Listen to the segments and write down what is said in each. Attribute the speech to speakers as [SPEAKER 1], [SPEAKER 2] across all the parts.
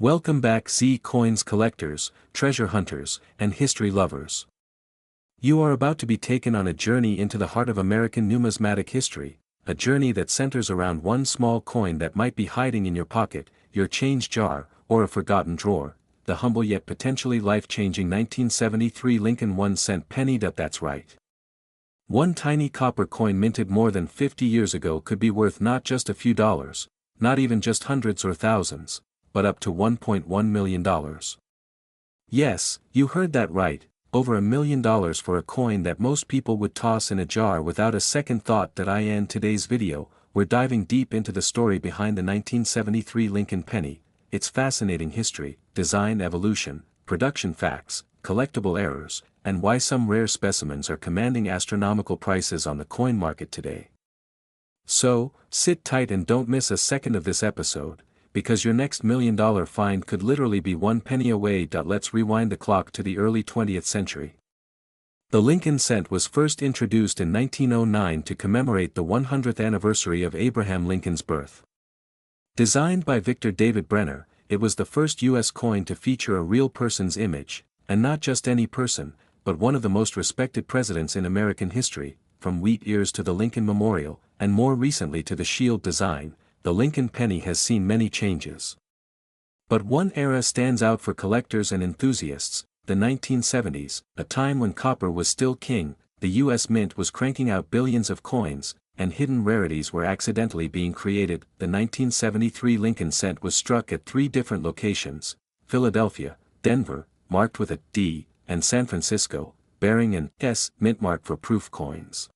[SPEAKER 1] Welcome back coins collectors, treasure hunters, and history lovers. You are about to be taken on a journey into the heart of American numismatic history, a journey that centers around one small coin that might be hiding in your pocket, your change jar, or a forgotten drawer, the humble yet potentially life-changing 1973 Lincoln 1-cent penny. That's right. One tiny copper coin minted more than 50 years ago could be worth not just a few dollars, not even just hundreds or thousands, but up to $1.1 million. Yes, you heard that right, over $1 million for a coin that most people would toss in a jar without a second thought. In today's video, we're diving deep into the story behind the 1973 Lincoln penny, its fascinating history, design evolution, production facts, collectible errors, and why some rare specimens are commanding astronomical prices on the coin market today. So, sit tight and don't miss a second of this episode, because your next $1 million find could literally be one penny away. Let's rewind the clock to the early 20th century. The Lincoln cent was first introduced in 1909 to commemorate the 100th anniversary of Abraham Lincoln's birth. Designed by Victor David Brenner, it was the first U.S. coin to feature a real person's image, and not just any person, but one of the most respected presidents in American history, from wheat ears to the Lincoln Memorial, and more recently to the shield design. The Lincoln penny has seen many changes. But one era stands out for collectors and enthusiasts, the 1970s, a time when copper was still king, the U.S. Mint was cranking out billions of coins, and hidden rarities were accidentally being created. The 1973 Lincoln cent was struck at 3 different locations: Philadelphia, Denver, marked with a D, and San Francisco, bearing an S mint mark for proof coins.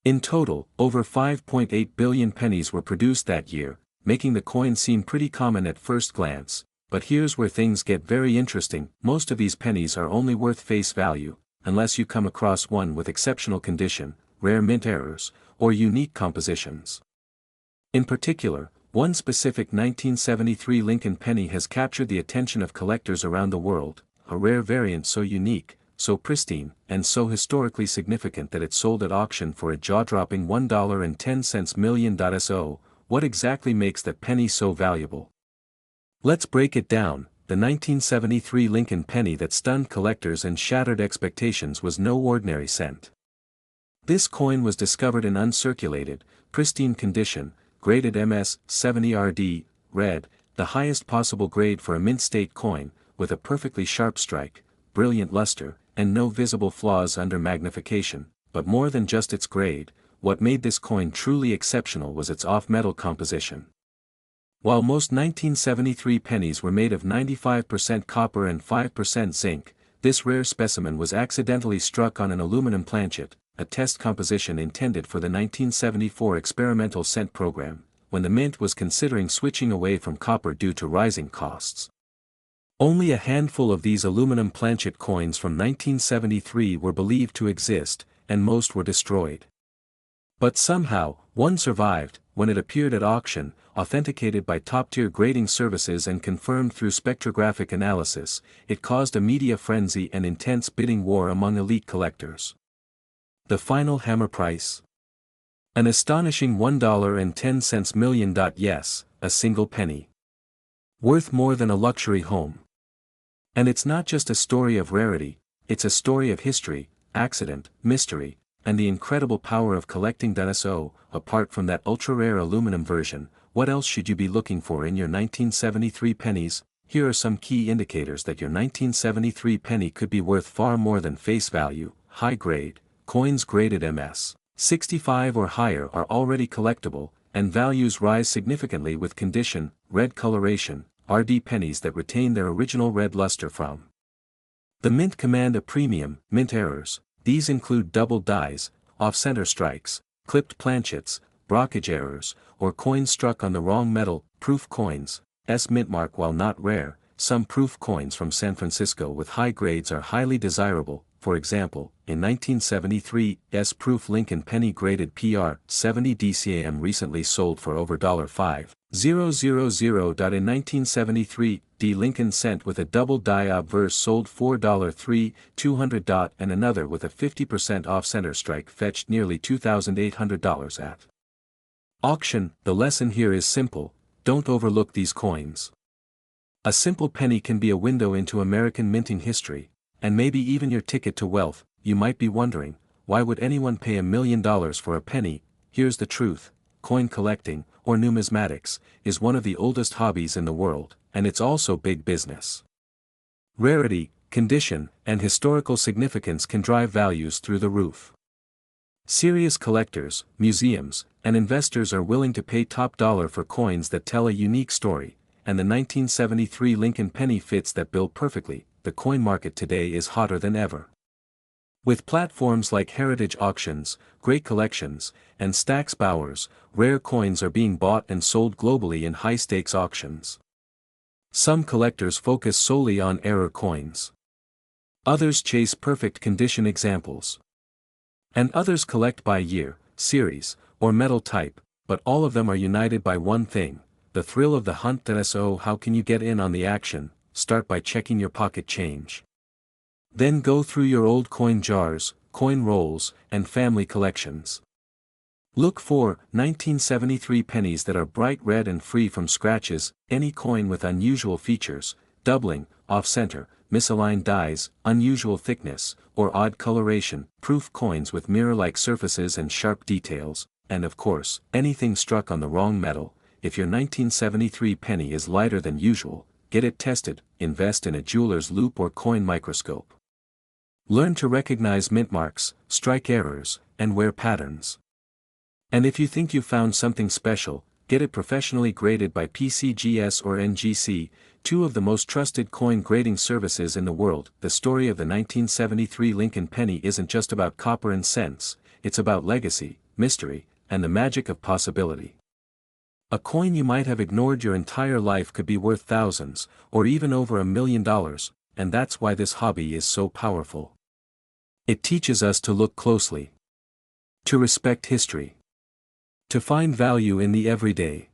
[SPEAKER 1] In total, over 5.8 billion pennies were produced that year, making the coin seem pretty common at first glance. But here's where things get very interesting: most of these pennies are only worth face value, unless you come across one with exceptional condition, rare mint errors, or unique compositions. In particular, one specific 1973 Lincoln penny has captured the attention of collectors around the world, a rare variant so unique, so pristine, and so historically significant that it sold at auction for a jaw-dropping $1.10 million. So, what exactly makes that penny so valuable? Let's break it down. The 1973 Lincoln penny that stunned collectors and shattered expectations was no ordinary cent. This coin was discovered in uncirculated, pristine condition, graded MS 70RD, red, the highest possible grade for a mint state coin, with a perfectly sharp strike, brilliant luster, and no visible flaws under magnification. But more than just its grade, what made this coin truly exceptional was its off-metal composition. While most 1973 pennies were made of 95% copper and 5% zinc, this rare specimen was accidentally struck on an aluminum planchet, a test composition intended for the 1974 experimental cent program, when the mint was considering switching away from copper due to rising costs. Only a handful of these aluminum planchet coins from 1973 were believed to exist, and most were destroyed. But somehow, one survived. When it appeared at auction, authenticated by top-tier grading services and confirmed through spectrographic analysis, it caused a media frenzy and intense bidding war among elite collectors. The final hammer price? An astonishing $1.10 million. Yes, a single penny. Worth more than a luxury home. And it's not just a story of rarity, it's a story of history, accident, mystery, and the incredible power of collecting. So, apart from that ultra-rare aluminum version, what else should you be looking for in your 1973 pennies? Here are some key indicators that your 1973 penny could be worth far more than face value. High grade, coins graded MS 65 or higher are already collectible, and values rise significantly with condition. Red coloration, RD pennies that retain their original red luster from the mint command a premium. Mint errors, these include double dies, off-center strikes, clipped planchets, brockage errors, or coins struck on the wrong metal. Proof coins, S mint mark. While not rare, some proof coins from San Francisco with high grades are highly desirable. For example, in 1973, S-proof Lincoln penny graded PR 70 DCAM recently sold for over $5,000. In 1973, D Lincoln cent with a double die obverse sold $4,300, and another with a 50% off-center strike fetched nearly $2,800 at auction. The lesson here is simple: don't overlook these coins. A simple penny can be a window into American minting history, and maybe even your ticket to wealth. You might be wondering, why would anyone pay $1 million for a penny? Here's the truth: coin collecting, or numismatics, is one of the oldest hobbies in the world, and it's also big business. Rarity, condition, and historical significance can drive values through the roof. Serious collectors, museums, and investors are willing to pay top dollar for coins that tell a unique story, and the 1973 Lincoln penny fits that bill perfectly. The coin market today is hotter than ever. With platforms like Heritage Auctions, Great Collections, and Stax Bowers, rare coins are being bought and sold globally in high-stakes auctions. Some collectors focus solely on error coins. Others chase perfect condition examples. And others collect by year, series, or metal type, but all of them are united by one thing: the thrill of the hunt. So how can you get in on the action? Start by checking your pocket change. Then go through your old coin jars, coin rolls, and family collections. Look for 1973 pennies that are bright red and free from scratches, any coin with unusual features, doubling, off-center, misaligned dies, unusual thickness, or odd coloration, proof coins with mirror-like surfaces and sharp details, and of course, anything struck on the wrong metal. If your 1973 penny is lighter than usual, get it tested. Invest in a jeweler's loupe or coin microscope. Learn to recognize mint marks, strike errors, and wear patterns. And if you think you've found something special, get it professionally graded by PCGS or NGC, two of the most trusted coin grading services in the world. The story of the 1973 Lincoln penny isn't just about copper and cents, it's about legacy, mystery, and the magic of possibility. A coin you might have ignored your entire life could be worth thousands, or even over $1 million, and that's why this hobby is so powerful. It teaches us to look closely, to respect history, to find value in the everyday.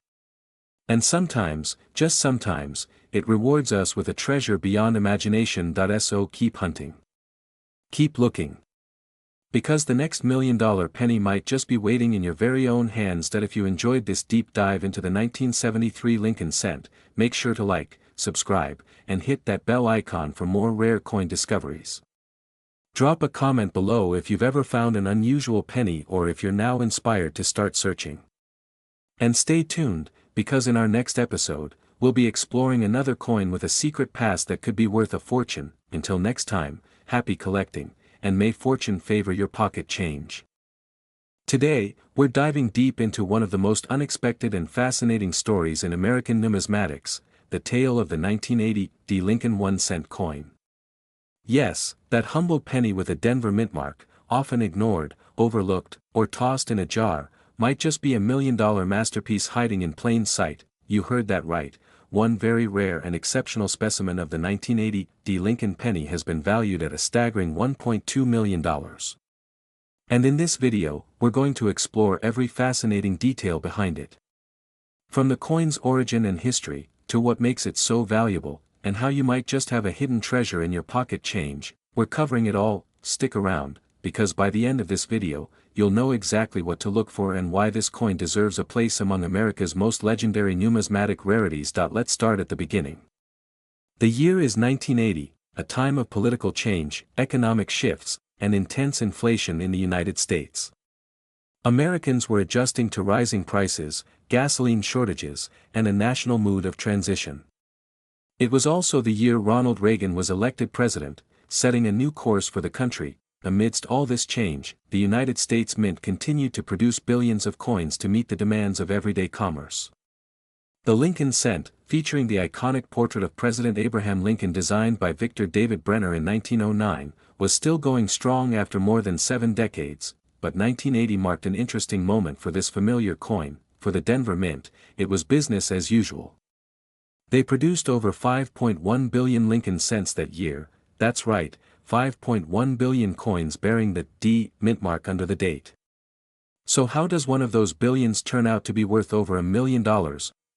[SPEAKER 1] And sometimes, just sometimes, it rewards us with a treasure beyond imagination. So keep hunting. Keep looking. Because the next $1 million penny might just be waiting in your very own hands. If you enjoyed this deep dive into the 1973 Lincoln cent, make sure to like, subscribe, and hit that bell icon for more rare coin discoveries. Drop a comment below if you've ever found an unusual penny or if you're now inspired to start searching. And stay tuned, because in our next episode, we'll be exploring another coin with a secret past that could be worth a fortune. Until next time, happy collecting, and may fortune favor your pocket change. Today, we're diving deep into one of the most unexpected and fascinating stories in American numismatics, the tale of the 1980 Lincoln 1-cent coin. Yes, that humble penny with a Denver mint mark, often ignored, overlooked, or tossed in a jar, might just be $1 million masterpiece hiding in plain sight. You heard that right. One very rare and exceptional specimen of the 1980 Lincoln penny has been valued at a staggering $1.2 million. And in this video, we're going to explore every fascinating detail behind it. From the coin's origin and history, to what makes it so valuable, and how you might just have a hidden treasure in your pocket change, we're covering it all. Stick around, because by the end of this video, you'll know exactly what to look for and why this coin deserves a place among America's most legendary numismatic rarities. Let's start at the beginning. The year is 1980, a time of political change, economic shifts, and intense inflation in the United States. Americans were adjusting to rising prices, gasoline shortages, and a national mood of transition. It was also the year Ronald Reagan was elected president, setting a new course for the country. Amidst all this change, the United States Mint continued to produce billions of coins to meet the demands of everyday commerce. The Lincoln cent, featuring the iconic portrait of President Abraham Lincoln designed by Victor David Brenner in 1909, was still going strong after more than 7 decades, but 1980 marked an interesting moment for this familiar coin. For the Denver Mint, it was business as usual. They produced over 5.1 billion Lincoln cents that year. That's right, 5.1 billion coins bearing the D mint mark under the date. So how does one of those billions turn out to be worth over $1 million?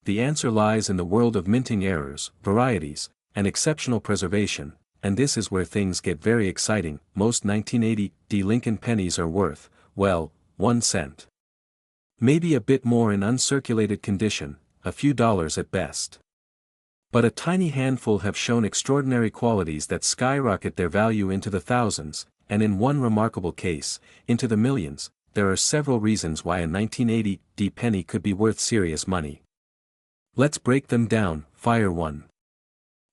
[SPEAKER 1] The answer lies in the world of minting errors, varieties, and exceptional preservation, and this is where things get very exciting. Most 1980 Lincoln pennies are worth, well, 1 cent. Maybe a bit more in uncirculated condition, a few dollars at best. But a tiny handful have shown extraordinary qualities that skyrocket their value into the thousands, and in one remarkable case, into the millions. There are several reasons why a 1980 penny could be worth serious money. Let's break them down. Fire 1.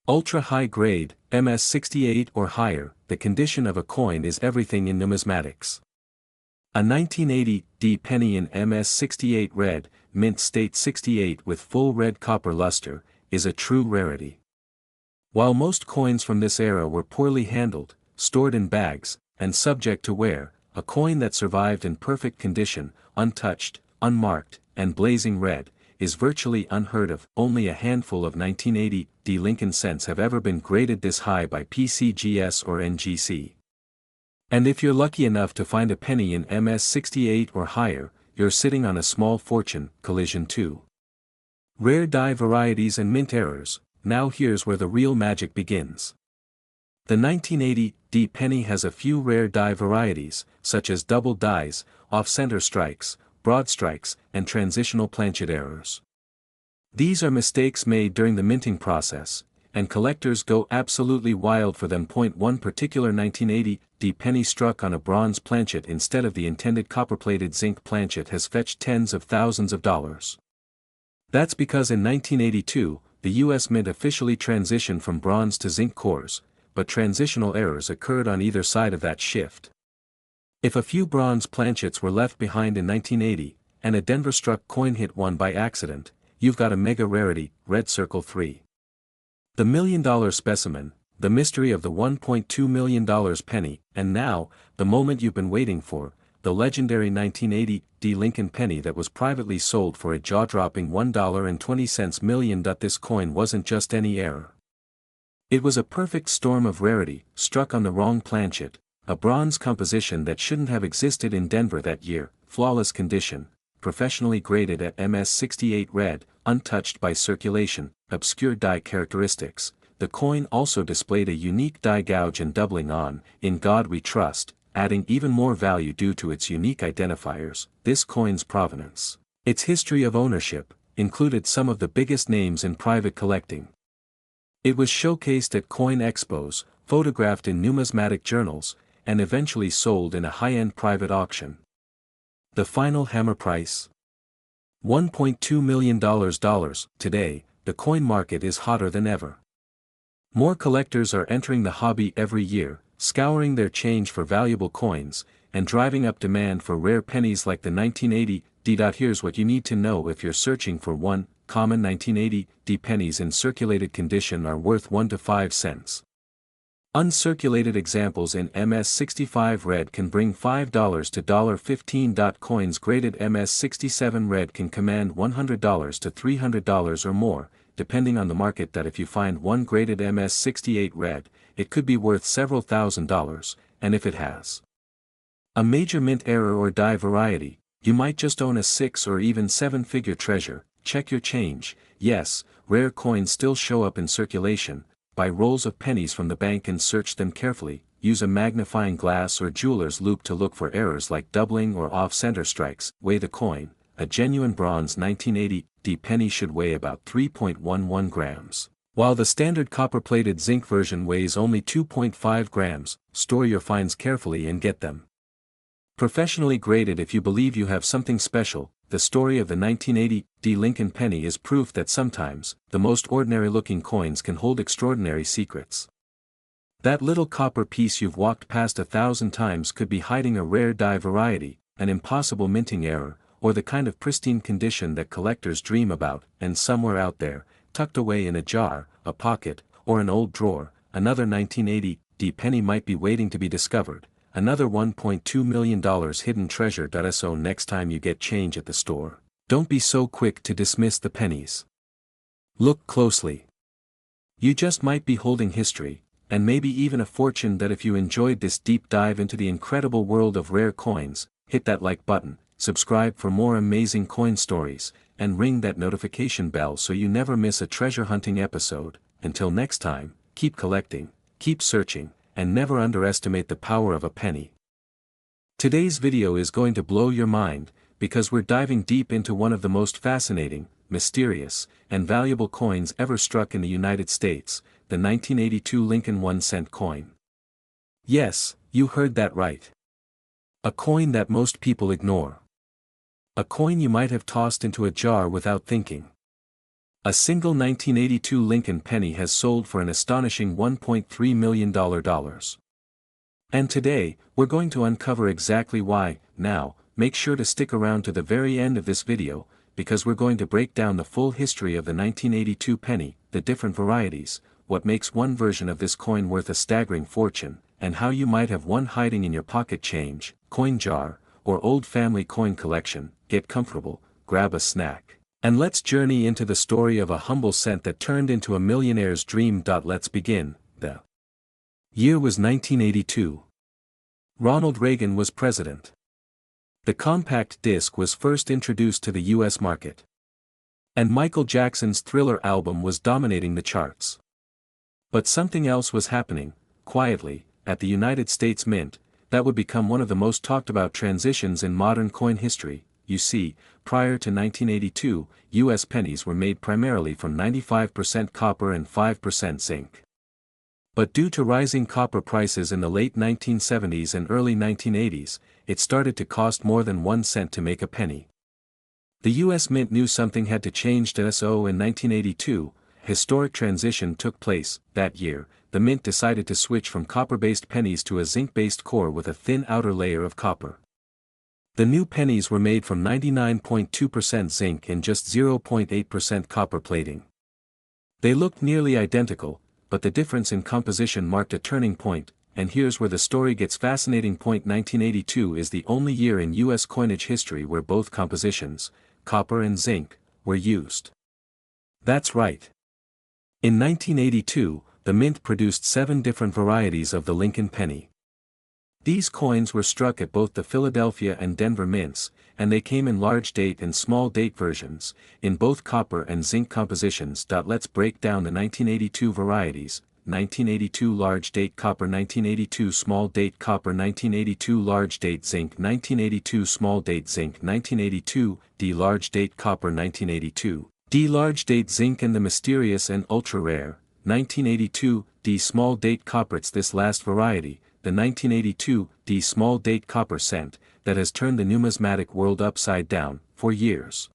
[SPEAKER 1] Ultra high grade, MS68 or higher. The condition of a coin is everything in numismatics. A 1980 penny in MS68 red, mint state 68 with full red copper luster, is a true rarity. While most coins from this era were poorly handled, stored in bags, and subject to wear, a coin that survived in perfect condition, untouched, unmarked, and blazing red, is virtually unheard of. Only a handful of 1980 Lincoln cents have ever been graded this high by PCGS or NGC. And if you're lucky enough to find a penny in MS68 or higher, you're sitting on a small fortune. Collision 2. Rare die varieties and mint errors. Now here's where the real magic begins. The 1980 penny has a few rare die varieties, such as double dies, off-center strikes, broad strikes, and transitional planchet errors. These are mistakes made during the minting process, and collectors go absolutely wild for them. One particular 1980 penny struck on a bronze planchet instead of the intended copper-plated zinc planchet has fetched tens of thousands of dollars. That's because in 1982, the U.S. Mint officially transitioned from bronze to zinc cores, but transitional errors occurred on either side of that shift. If a few bronze planchets were left behind in 1980, and a Denver-struck coin hit one by accident, you've got a mega rarity. Red Circle 3. The $1 million specimen, the mystery of the $1.2 million penny, and now, the moment you've been waiting for, the legendary 1980 Lincoln penny that was privately sold for a jaw-dropping $1.20 million. This coin wasn't just any error. It was a perfect storm of rarity, struck on the wrong planchet, a bronze composition that shouldn't have existed in Denver that year, flawless condition, professionally graded at MS68 red, untouched by circulation, obscure die characteristics. The coin also displayed a unique die gouge and doubling on "In God We Trust," adding even more value due to its unique identifiers. This coin's provenance, its history of ownership, included some of the biggest names in private collecting. It was showcased at coin expos, photographed in numismatic journals, and eventually sold in a high-end private auction. The final hammer price? $1.2 million. Today, the coin market is hotter than ever. More collectors are entering the hobby every year, scouring their change for valuable coins, and driving up demand for rare pennies like the 1980. Here's what you need to know if you're searching for one. Common 1980 pennies in circulated condition are worth 1 to 5 cents. Uncirculated examples in MS65 red can bring $5 to $15. Coins graded MS67 red can command $100 to $300 or more, depending on the market. If you find one graded MS68 red, it could be worth several $1,000s, and if it has a major mint error or die variety, you might just own a 6 or even 7-figure treasure. Check your change. Yes, rare coins still show up in circulation. Buy rolls of pennies from the bank and search them carefully. Use a magnifying glass or jeweler's loupe to look for errors like doubling or off-center strikes. Weigh the coin. A genuine bronze 1980 penny should weigh about 3.11 grams, while the standard copper-plated zinc version weighs only 2.5 grams. Store your finds carefully and get them professionally graded if you believe you have something special. The story of the 1980 Lincoln penny is proof that sometimes, the most ordinary-looking coins can hold extraordinary secrets. That little copper piece you've walked past 1,000 times could be hiding a rare die variety, an impossible minting error, or the kind of pristine condition that collectors dream about. And somewhere out there, tucked away in a jar, a pocket, or an old drawer, another 1980 penny might be waiting to be discovered. Another $1.2 million hidden treasure. So next time you get change at the store, don't be so quick to dismiss the pennies. Look closely. You just might be holding history, and maybe even a fortune. If you enjoyed this deep dive into the incredible world of rare coins, hit that like button, subscribe for more amazing coin stories, and ring that notification bell so you never miss a treasure hunting episode. Until next time, keep collecting, keep searching, and never underestimate the power of a penny. Today's video is going to blow your mind, because we're diving deep into one of the most fascinating, mysterious, and valuable coins ever struck in the United States, the 1982 Lincoln 1-cent coin. Yes, you heard that right. A coin that most people ignore. A coin you might have tossed into a jar without thinking. A single 1982 Lincoln penny has sold for an astonishing $1.3 million. And today, we're going to uncover exactly why. Now, make sure to stick around to the very end of this video, because we're going to break down the full history of the 1982 penny, the different varieties, what makes one version of this coin worth a staggering fortune, and how you might have one hiding in your pocket change, coin jar, or old family coin collection. Get comfortable, grab a snack, and let's journey into the story of a humble cent that turned into a millionaire's dream. Let's begin. The year was 1982. Ronald Reagan was president. The compact disc was first introduced to the US market. And Michael Jackson's Thriller album was dominating the charts. But something else was happening, quietly, at the United States Mint, that would become one of the most talked about transitions in modern coin history. You see, prior to 1982, US pennies were made primarily from 95% copper and 5% zinc. But due to rising copper prices in the late 1970s and early 1980s, it started to cost more than 1 cent to make a penny. The US Mint knew something had to change. So in 1982, a historic transition took place. That year, the Mint decided to switch from copper-based pennies to a zinc-based core with a thin outer layer of copper. The new pennies were made from 99.2% zinc and just 0.8% copper plating. They looked nearly identical, but the difference in composition marked a turning point, and here's where the story gets fascinating. 1982 is the only year in US coinage history where both compositions, copper and zinc, were used. That's right. In 1982, the Mint produced 7 different varieties of the Lincoln penny. These coins were struck at both the Philadelphia and Denver mints, and they came in large date and small date versions, in both copper and zinc compositions. Let's break down the 1982 varieties: 1982 large date copper, 1982 small date copper, 1982 large date zinc, 1982 small date zinc, 1982 D large date copper, 1982 D large date zinc, and the mysterious and ultra rare 1982 D small date copper. It's this last variety, the 1982 D small date copper cent, that has turned the numismatic world upside down. For years,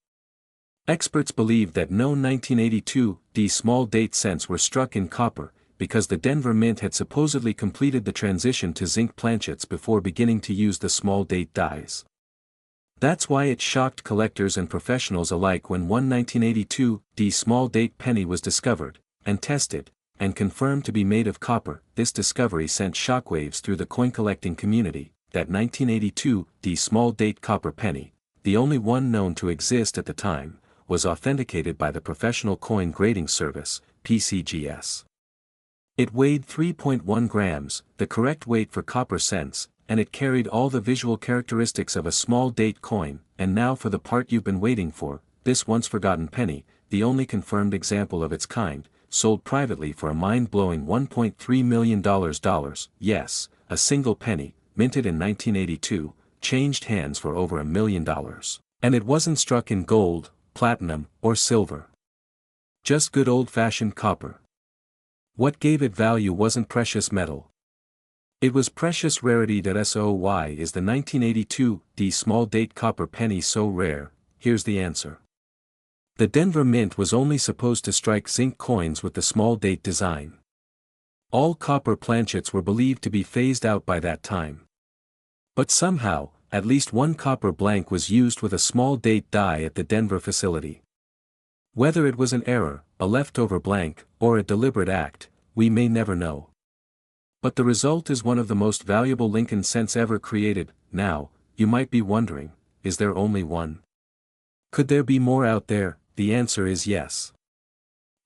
[SPEAKER 1] experts believed that no 1982 D small date cents were struck in copper, because the Denver Mint had supposedly completed the transition to zinc planchets before beginning to use the small date dies. That's why it shocked collectors and professionals alike when one 1982 D small date penny was discovered, and tested, and confirmed to be made of copper. This discovery sent shockwaves through the coin collecting community. That 1982 D small date copper penny, the only one known to exist at the time, was authenticated by the Professional Coin Grading Service, PCGS. It weighed 3.1 grams, the correct weight for copper cents, and it carried all the visual characteristics of a small date coin. And now for the part you've been waiting for, this once forgotten penny, the only confirmed example of its kind, sold privately for a mind-blowing $1.3 million. Yes, a single penny, minted in 1982, changed hands for over $1 million. And it wasn't struck in gold, platinum, or silver. Just good old-fashioned copper. What gave it value wasn't precious metal. It was precious rarity. So why is the 1982 D small date copper penny so rare? Here's the answer. The Denver Mint was only supposed to strike zinc coins with the small date design. All copper planchets were believed to be phased out by that time. But somehow, at least one copper blank was used with a small date die at the Denver facility. Whether it was an error, a leftover blank, or a deliberate act, we may never know. But the result is one of the most valuable Lincoln cents ever created. Now, you might be wondering, is there only one? Could there be more out there? The answer is yes.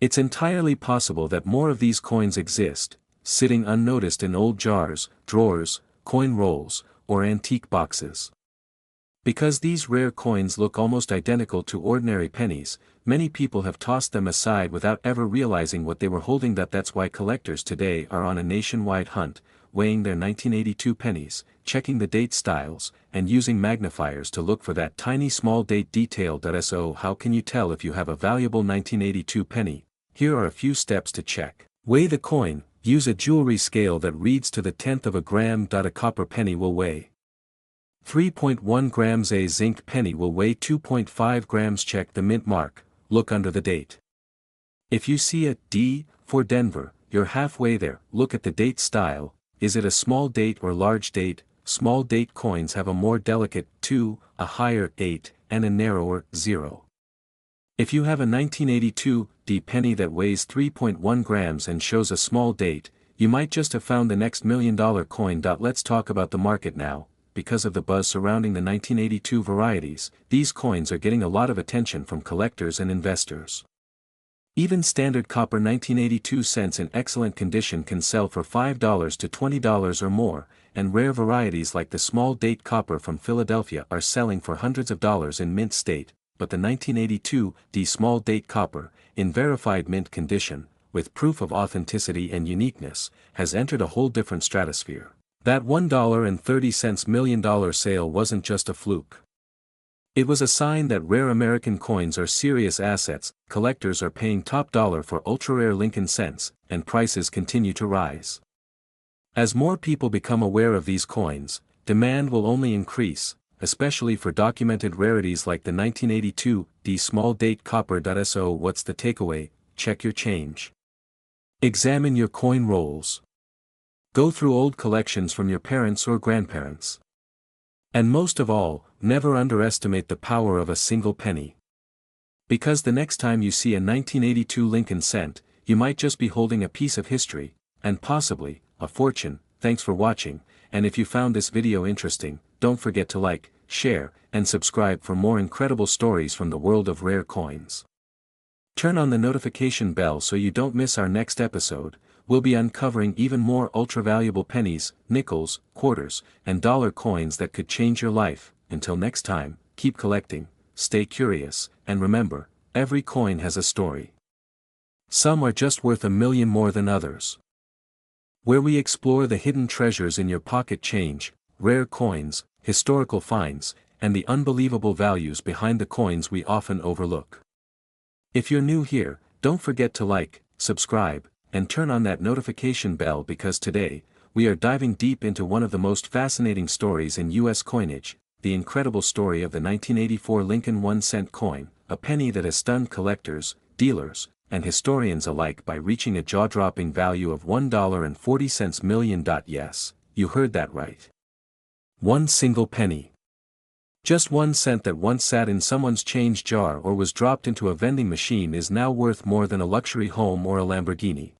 [SPEAKER 1] It's entirely possible that more of these coins exist, sitting unnoticed in old jars, drawers, coin rolls, or antique boxes. Because these rare coins look almost identical to ordinary pennies, many people have tossed them aside without ever realizing what they were holding. That's why collectors today are on a nationwide hunt, weighing their 1982 pennies, checking the date styles, and using magnifiers to look for that tiny small date detail. So how can you tell if you have a valuable 1982 penny? Here are a few steps to check. Weigh the coin. Use a jewelry scale that reads to the tenth of a gram. A copper penny will weigh 3.1 grams. A zinc penny will weigh 2.5 grams. Check the mint mark. Look under the date. If you see a D for Denver, you're halfway there. Look at the date style. Is it a small date or large date? Small date coins have a more delicate 2, a higher 8, and a narrower 0. If you have a 1982 D penny that weighs 3.1 grams and shows a small date, you might just have found the next $1 million coin. Let's talk about the market now. Because of the buzz surrounding the 1982 varieties, these coins are getting a lot of attention from collectors and investors. Even standard copper 1982 cents in excellent condition can sell for $5 to $20 or more, and rare varieties like the small date copper from Philadelphia are selling for hundreds of dollars in mint state. But the 1982 D small date copper, in verified mint condition, with proof of authenticity and uniqueness, has entered a whole different stratosphere. That $1.30 million sale wasn't just a fluke. It was a sign that rare American coins are serious assets. Collectors are paying top dollar for ultra-rare Lincoln cents, and prices continue to rise. As more people become aware of these coins, demand will only increase, especially for documented rarities like the 1982 D small date copper. So what's the takeaway? Check your change. Examine your coin rolls. Go through old collections from your parents or grandparents. And most of all, never underestimate the power of a single penny. Because the next time you see a 1982 Lincoln cent, you might just be holding a piece of history, and possibly, a fortune. Thanks for watching, and if you found this video interesting, don't forget to like, share, and subscribe for more incredible stories from the world of rare coins. Turn on the notification bell so you don't miss our next episode. We'll be uncovering even more ultra-valuable pennies, nickels, quarters, and dollar coins that could change your life. Until next time, keep collecting, stay curious, and remember, every coin has a story. Some are just worth $1 million more than others. Where we explore the hidden treasures in your pocket change, rare coins, historical finds, and the unbelievable values behind the coins we often overlook. If you're new here, don't forget to like, subscribe, and turn on that notification bell because today, we are diving deep into one of the most fascinating stories in U.S. coinage, the incredible story of the 1984 Lincoln 1-cent coin, a penny that has stunned collectors, dealers, and historians alike by reaching a jaw-dropping value of $1.40 million. Yes, you heard that right. One single penny. Just 1 cent that once sat in someone's change jar or was dropped into a vending machine is now worth more than a luxury home or a Lamborghini.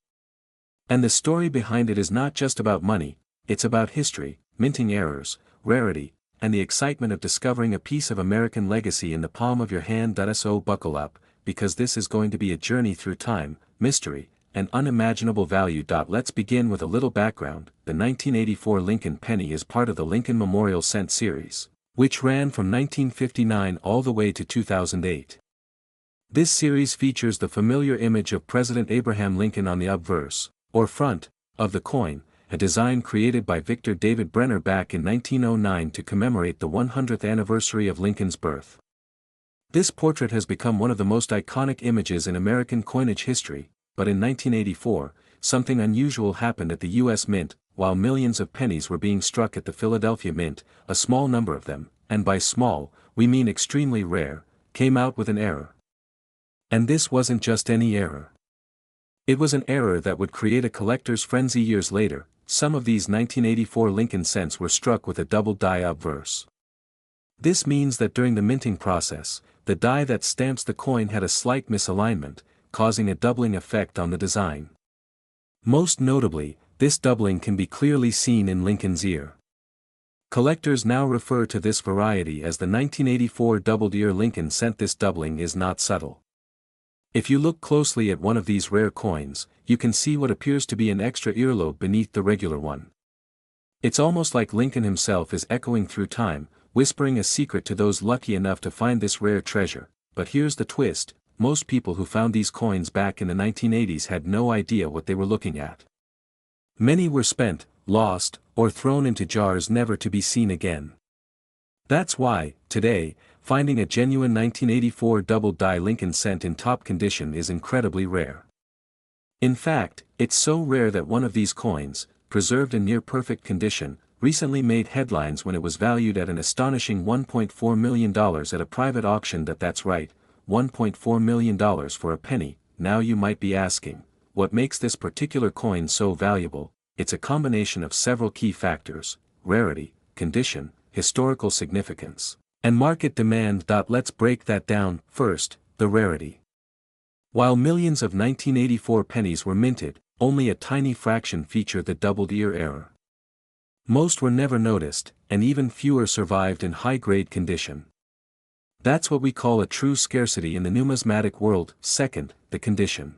[SPEAKER 1] And the story behind it is not just about money, it's about history, minting errors, rarity, and the excitement of discovering a piece of American legacy in the palm of your hand. So buckle up, because this is going to be a journey through time, mystery, and unimaginable value. Let's begin with a little background. The 1984 Lincoln penny is part of the Lincoln Memorial Cent series, which ran from 1959 all the way to 2008. This series features the familiar image of President Abraham Lincoln on the obverse, or front, of the coin, a design created by Victor David Brenner back in 1909 to commemorate the 100th anniversary of Lincoln's birth. This portrait has become one of the most iconic images in American coinage history, but in 1984, something unusual happened at the U.S. Mint. While millions of pennies were being struck at the Philadelphia Mint, a small number of them, and by small, we mean extremely rare, came out with an error. And this wasn't just any error. It was an error that would create a collector's frenzy years later. Some of these 1984 Lincoln cents were struck with a double die obverse. This means that during the minting process, the die that stamps the coin had a slight misalignment, causing a doubling effect on the design. Most notably, this doubling can be clearly seen in Lincoln's ear. Collectors now refer to this variety as the 1984 doubled ear Lincoln cent. This doubling is not subtle. If you look closely at one of these rare coins, you can see what appears to be an extra earlobe beneath the regular one. It's almost like Lincoln himself is echoing through time, whispering a secret to those lucky enough to find this rare treasure. But here's the twist: most people who found these coins back in the 1980s had no idea what they were looking at. Many were spent, lost, or thrown into jars never to be seen again. That's why, today, finding a genuine 1984 double-die Lincoln cent in top condition is incredibly rare. In fact, it's so rare that one of these coins, preserved in near-perfect condition, recently made headlines when it was valued at an astonishing $1.4 million at a private auction. That's right, $1.4 million for a penny. Now you might be asking, what makes this particular coin so valuable? It's a combination of several key factors: rarity, condition, historical significance, and market demand. Let's break that down. First, the rarity. While millions of 1984 pennies were minted, only a tiny fraction featured the doubled-ear error. Most were never noticed, and even fewer survived in high-grade condition. That's what we call a true scarcity in the numismatic world. Second, the condition.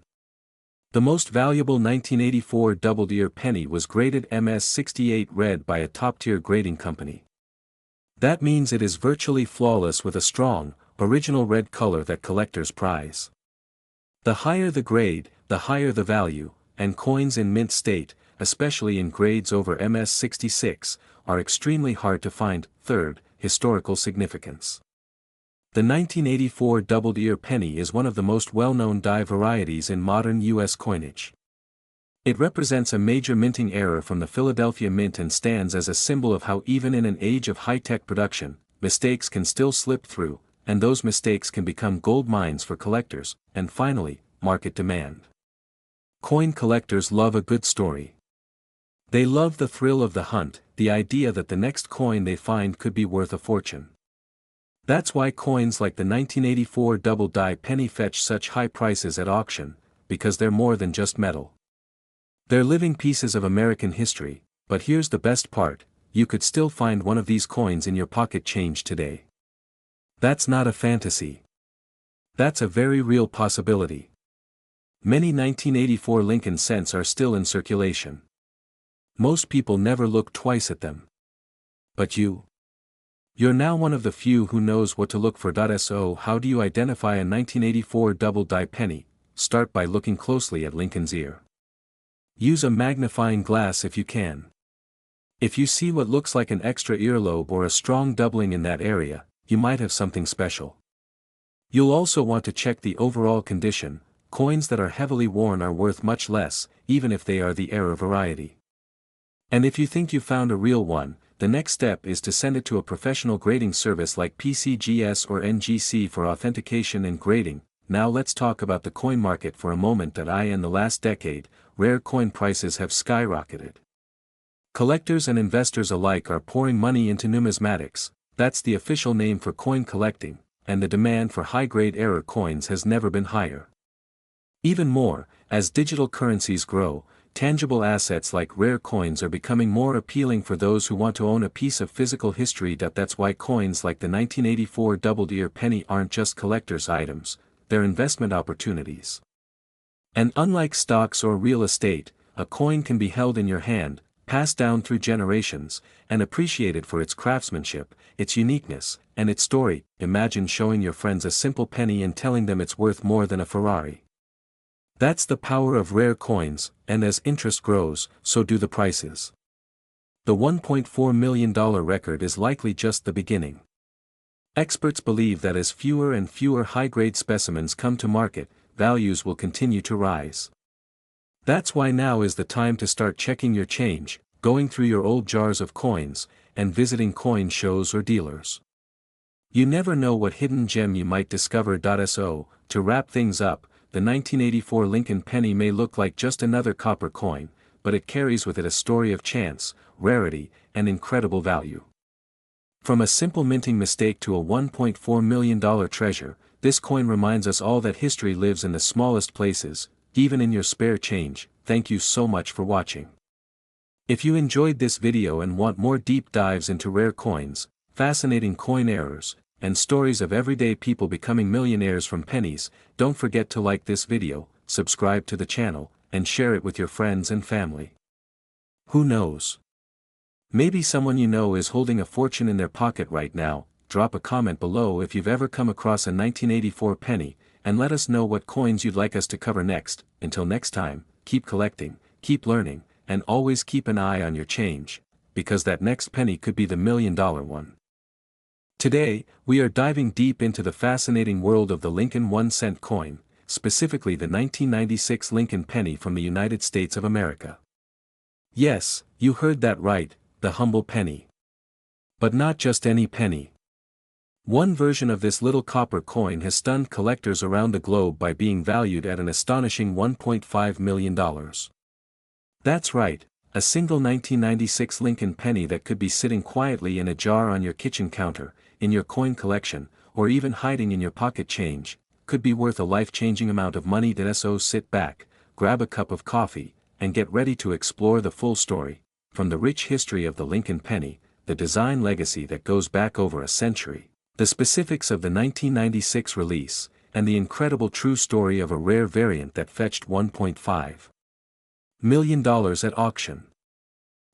[SPEAKER 1] The most valuable 1984 doubled-ear penny was graded MS68 red by a top-tier grading company. That means it is virtually flawless with a strong, original red color that collectors prize. The higher the grade, the higher the value, and coins in mint state, especially in grades over MS66, are extremely hard to find. Third, historical significance. The 1984 doubled-ear penny is one of the most well-known die varieties in modern U.S. coinage. It represents a major minting error from the Philadelphia Mint and stands as a symbol of how even in an age of high-tech production, mistakes can still slip through, and those mistakes can become gold mines for collectors. And finally, market demand. Coin collectors love a good story. They love the thrill of the hunt, the idea that the next coin they find could be worth a fortune. That's why coins like the 1984 double-die penny fetch such high prices at auction, because they're more than just metal. They're living pieces of American history. But here's the best part: you could still find one of these coins in your pocket change today. That's not a fantasy. That's a very real possibility. Many 1984 Lincoln cents are still in circulation. Most people never look twice at them. But you're now one of the few who knows what to look for. So how do you identify a 1984 double-die penny? Start by looking closely at Lincoln's ear. Use a magnifying glass if you can. If you see what looks like an extra earlobe or a strong doubling in that area, you might have something special. You'll also want to check the overall condition. Coins that are heavily worn are worth much less, even if they are the error variety. And if you think you found a real one, the next step is to send it to a professional grading service like PCGS or NGC for authentication and grading. Now let's talk about the coin market for a moment. In the last decade, rare coin prices have skyrocketed. Collectors and investors alike are pouring money into numismatics. That's the official name for coin collecting, and the demand for high-grade error coins has never been higher. Even more, as digital currencies grow, tangible assets like rare coins are becoming more appealing for those who want to own a piece of physical history. That's why coins like the 1984 doubled-ear penny aren't just collector's items, they're investment opportunities. And unlike stocks or real estate, a coin can be held in your hand, passed down through generations, and appreciated for its craftsmanship, its uniqueness, and its story. Imagine showing your friends a simple penny and telling them it's worth more than a Ferrari. That's the power of rare coins, and as interest grows, so do the prices. The $1.4 million record is likely just the beginning. Experts believe that as fewer and fewer high-grade specimens come to market, values will continue to rise. That's why now is the time to start checking your change, going through your old jars of coins, and visiting coin shows or dealers. You never know what hidden gem you might discover. So, to wrap things up, the 1984 Lincoln penny may look like just another copper coin, but it carries with it a story of chance, rarity, and incredible value. From a simple minting mistake to a $1.4 million treasure, this coin reminds us all that history lives in the smallest places, even in your spare change. Thank you so much for watching. If you enjoyed this video and want more deep dives into rare coins, fascinating coin errors, and stories of everyday people becoming millionaires from pennies, don't forget to like this video, subscribe to the channel, and share it with your friends and family. Who knows? Maybe someone you know is holding a fortune in their pocket right now. Drop a comment below if you've ever come across a 1984 penny, and let us know what coins you'd like us to cover next. Until next time, keep collecting, keep learning, and always keep an eye on your change, because that next penny could be the $1,000,000 one. Today, we are diving deep into the fascinating world of the Lincoln 1-cent coin, specifically the 1996 Lincoln penny from the United States of America. Yes, you heard that right, the humble penny. But not just any penny. One version of this little copper coin has stunned collectors around the globe by being valued at an astonishing $1.5 million. That's right, a single 1996 Lincoln penny that could be sitting quietly in a jar on your kitchen counter, in your coin collection, or even hiding in your pocket change, could be worth a life-changing amount of money. So sit back, grab a cup of coffee, and get ready to explore the full story, from the rich history of the Lincoln penny, the design legacy that goes back over a century, the specifics of the 1996 release, and the incredible true story of a rare variant that fetched $1.5 million at auction.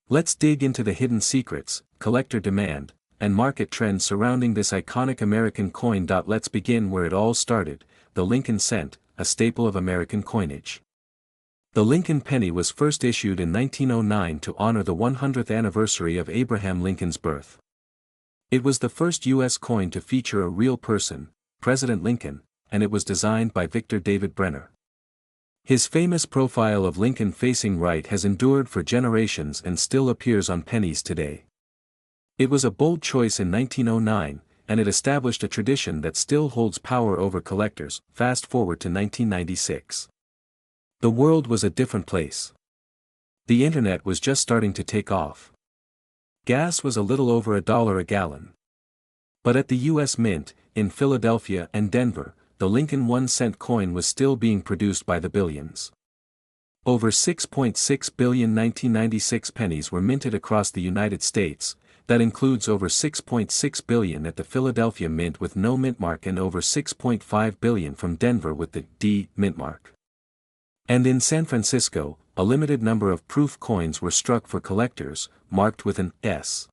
[SPEAKER 1] Let's dig into the hidden secrets, collector demand, and market trends surrounding this iconic American coin. Let's begin where it all started, the Lincoln cent, a staple of American coinage. The Lincoln penny was first issued in 1909 to honor the 100th anniversary of Abraham Lincoln's birth. It was the first U.S. coin to feature a real person, President Lincoln, and it was designed by Victor David Brenner. His famous profile of Lincoln facing right has endured for generations and still appears on pennies today. It was a bold choice in 1909, and it established a tradition that still holds power over collectors. Fast forward to 1996. The world was a different place. The internet was just starting to take off. Gas was a little over $1 a gallon. But at the U.S. Mint, in Philadelphia and Denver, the Lincoln 1-cent coin was still being produced by the billions. Over 6.6 billion 1996 pennies were minted across the United States. That includes over 6.6 billion at the Philadelphia Mint with no mint mark and over 6.5 billion from Denver with the D mint mark. And in San Francisco, a limited number of proof coins were struck for collectors, marked with an S.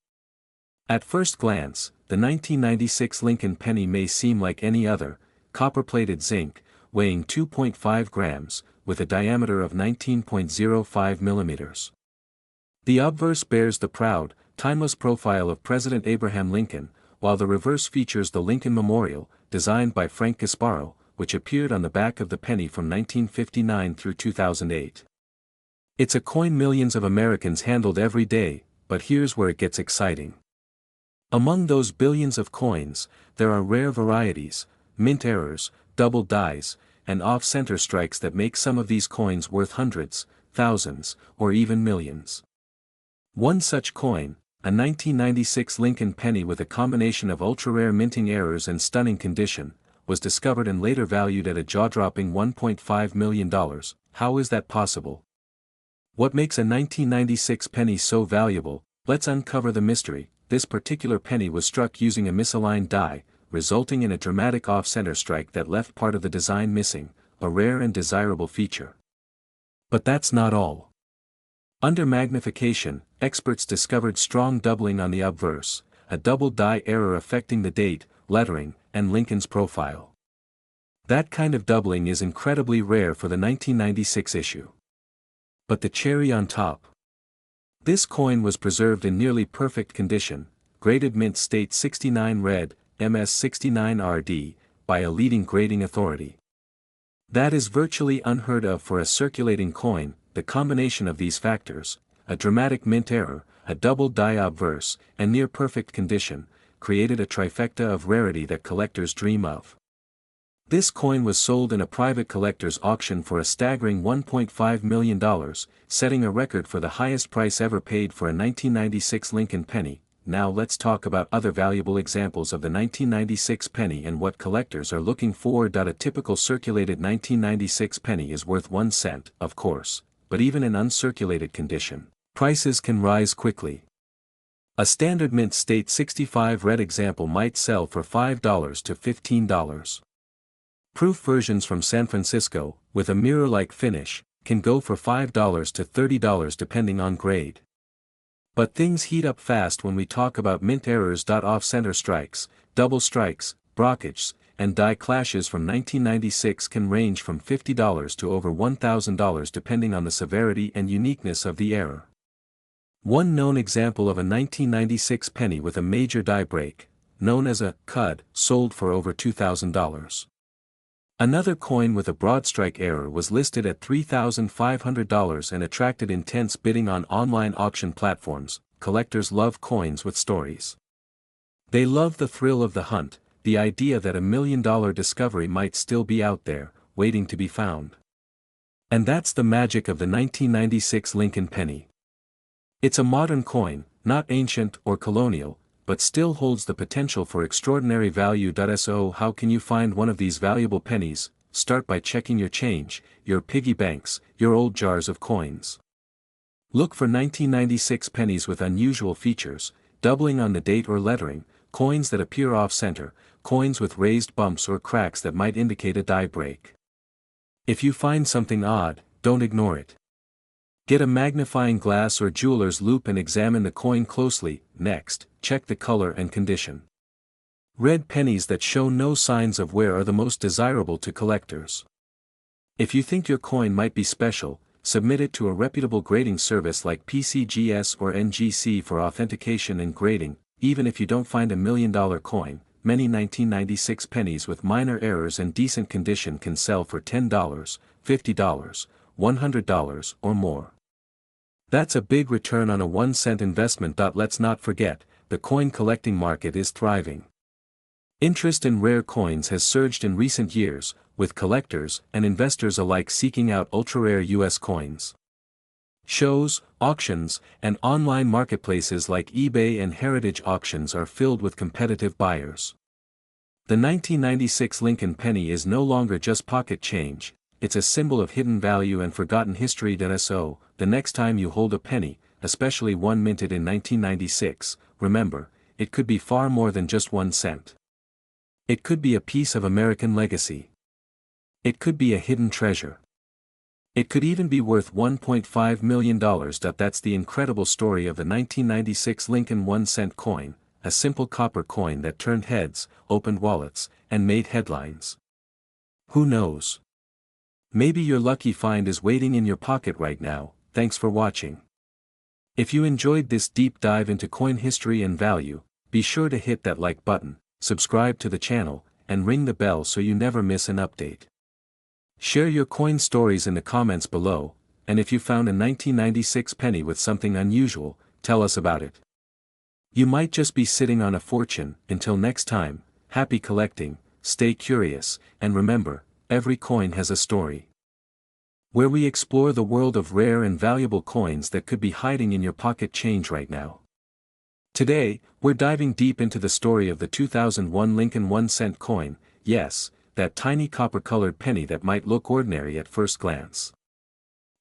[SPEAKER 1] At first glance, the 1996 Lincoln penny may seem like any other, copper-plated zinc, weighing 2.5 grams, with a diameter of 19.05 millimeters. The obverse bears the proud, timeless profile of President Abraham Lincoln, while the reverse features the Lincoln Memorial, designed by Frank Gasparo, which appeared on the back of the penny from 1959 through 2008. It's a coin millions of Americans handled every day, but here's where it gets exciting. Among those billions of coins, there are rare varieties, mint errors, double dies, and off-center strikes that make some of these coins worth hundreds, thousands, or even millions. One such coin, a 1996 Lincoln penny with a combination of ultra-rare minting errors and stunning condition, was discovered and later valued at a jaw-dropping $1.5 million. How is that possible? What makes a 1996 penny so valuable? Let's uncover the mystery. This particular penny was struck using a misaligned die, resulting in a dramatic off-center strike that left part of the design missing, a rare and desirable feature. But that's not all. Under magnification, experts discovered strong doubling on the obverse, a double die error affecting the date, lettering, and Lincoln's profile. That kind of doubling is incredibly rare for the 1996 issue. But the cherry on top. This coin was preserved in nearly perfect condition, graded mint state 69 red, MS 69 RD, by a leading grading authority. That is virtually unheard of for a circulating coin. The combination of these factors, a dramatic mint error, a double die obverse, and near-perfect condition, created a trifecta of rarity that collectors dream of. This coin was sold in a private collector's auction for a staggering $1.5 million, setting a record for the highest price ever paid for a 1996 Lincoln penny. Now let's talk about other valuable examples of the 1996 penny and what collectors are looking for. A typical circulated 1996 penny is worth 1 cent, of course. But even in uncirculated condition, prices can rise quickly. A standard mint state 65 red example might sell for $5 to $15. Proof versions from San Francisco, with a mirror-like finish, can go for $5 to $30 depending on grade. But things heat up fast when we talk about mint errors. Off-center strikes, double strikes, brockages, and die clashes from 1996 can range from $50 to over $1,000 depending on the severity and uniqueness of the error. One known example of a 1996 penny with a major die break, known as a cud, sold for over $2,000. Another coin with a broad strike error was listed at $3,500 and attracted intense bidding on online auction platforms. Collectors love coins with stories. They love the thrill of the hunt, the idea that $1 million discovery might still be out there, waiting to be found. And that's the magic of the 1996 Lincoln penny. It's a modern coin, not ancient or colonial, but still holds the potential for extraordinary value. So how can you find one of these valuable pennies? Start by checking your change, your piggy banks, your old jars of coins. Look for 1996 pennies with unusual features, doubling on the date or lettering, coins that appear off-center, coins with raised bumps or cracks that might indicate a die break. If you find something odd, don't ignore it. Get a magnifying glass or jeweler's loupe and examine the coin closely. Next, check the color and condition. Red pennies that show no signs of wear are the most desirable to collectors. If you think your coin might be special, submit it to a reputable grading service like PCGS or NGC for authentication and grading. Even if you don't find $1 million coin, many 1996 pennies with minor errors and decent condition can sell for $10, $50, $100 or more. That's a big return on a 1-cent investment. Let's not forget, the coin collecting market is thriving. Interest in rare coins has surged in recent years, with collectors and investors alike seeking out ultra-rare U.S. coins. Shows, auctions, and online marketplaces like eBay and Heritage Auctions are filled with competitive buyers. The 1996 Lincoln penny is no longer just pocket change, it's a symbol of hidden value and forgotten history. So, the next time you hold a penny, especially one minted in 1996, remember, it could be far more than just 1 cent. It could be a piece of American legacy. It could be a hidden treasure. It could even be worth $1.5 million. That's the incredible story of the 1996 Lincoln 1-cent coin, a simple copper coin that turned heads, opened wallets, and made headlines. Who knows? Maybe your lucky find is waiting in your pocket right now. Thanks for watching. If you enjoyed this deep dive into coin history and value, be sure to hit that like button, subscribe to the channel, and ring the bell so you never miss an update. Share your coin stories in the comments below, and if you found a 1996 penny with something unusual, tell us about it. You might just be sitting on a fortune. Until next time, happy collecting, stay curious, and remember, every coin has a story. Where we explore the world of rare and valuable coins that could be hiding in your pocket change right now. Today, we're diving deep into the story of the 2001 Lincoln 1-cent coin, yes, that tiny copper-colored penny that might look ordinary at first glance.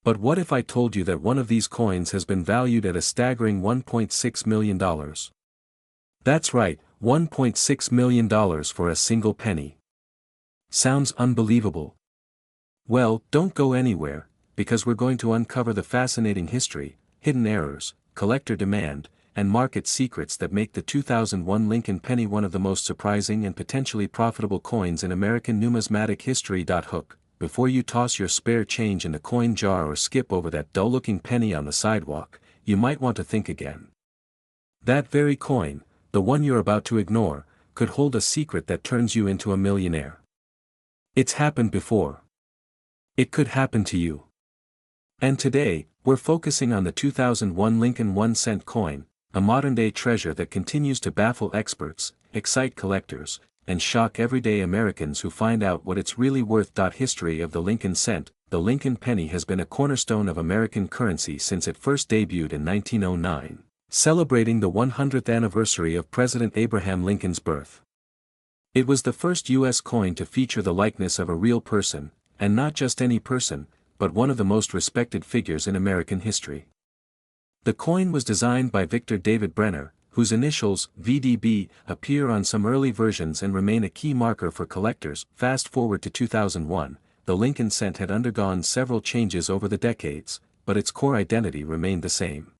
[SPEAKER 1] But what if I told you that one of these coins has been valued at a staggering $1.6 million? That's right, $1.6 million for a single penny. Sounds unbelievable. Well, don't go anywhere, because we're going to uncover the fascinating history, hidden errors, collector demand, and market secrets that make the 2001 Lincoln penny one of the most surprising and potentially profitable coins in American numismatic history. Before you toss your spare change in the coin jar or skip over that dull-looking penny on the sidewalk, you might want to think again. That very coin, the one you're about to ignore, could hold a secret that turns you into a millionaire. It's happened before. It could happen to you. And today, we're focusing on the 2001 Lincoln 1-cent coin, a modern-day treasure that continues to baffle experts, excite collectors, and shock everyday Americans who find out what it's really worth. History of the Lincoln cent. The Lincoln penny has been a cornerstone of American currency since it first debuted in 1909, celebrating the 100th anniversary of President Abraham Lincoln's birth. It was the first U.S. coin to feature the likeness of a real person, and not just any person, but one of the most respected figures in American history. The coin was designed by Victor David Brenner, whose initials, VDB, appear on some early versions and remain a key marker for collectors. Fast forward to 2001, the Lincoln cent had undergone several changes over the decades, but its core identity remained the same.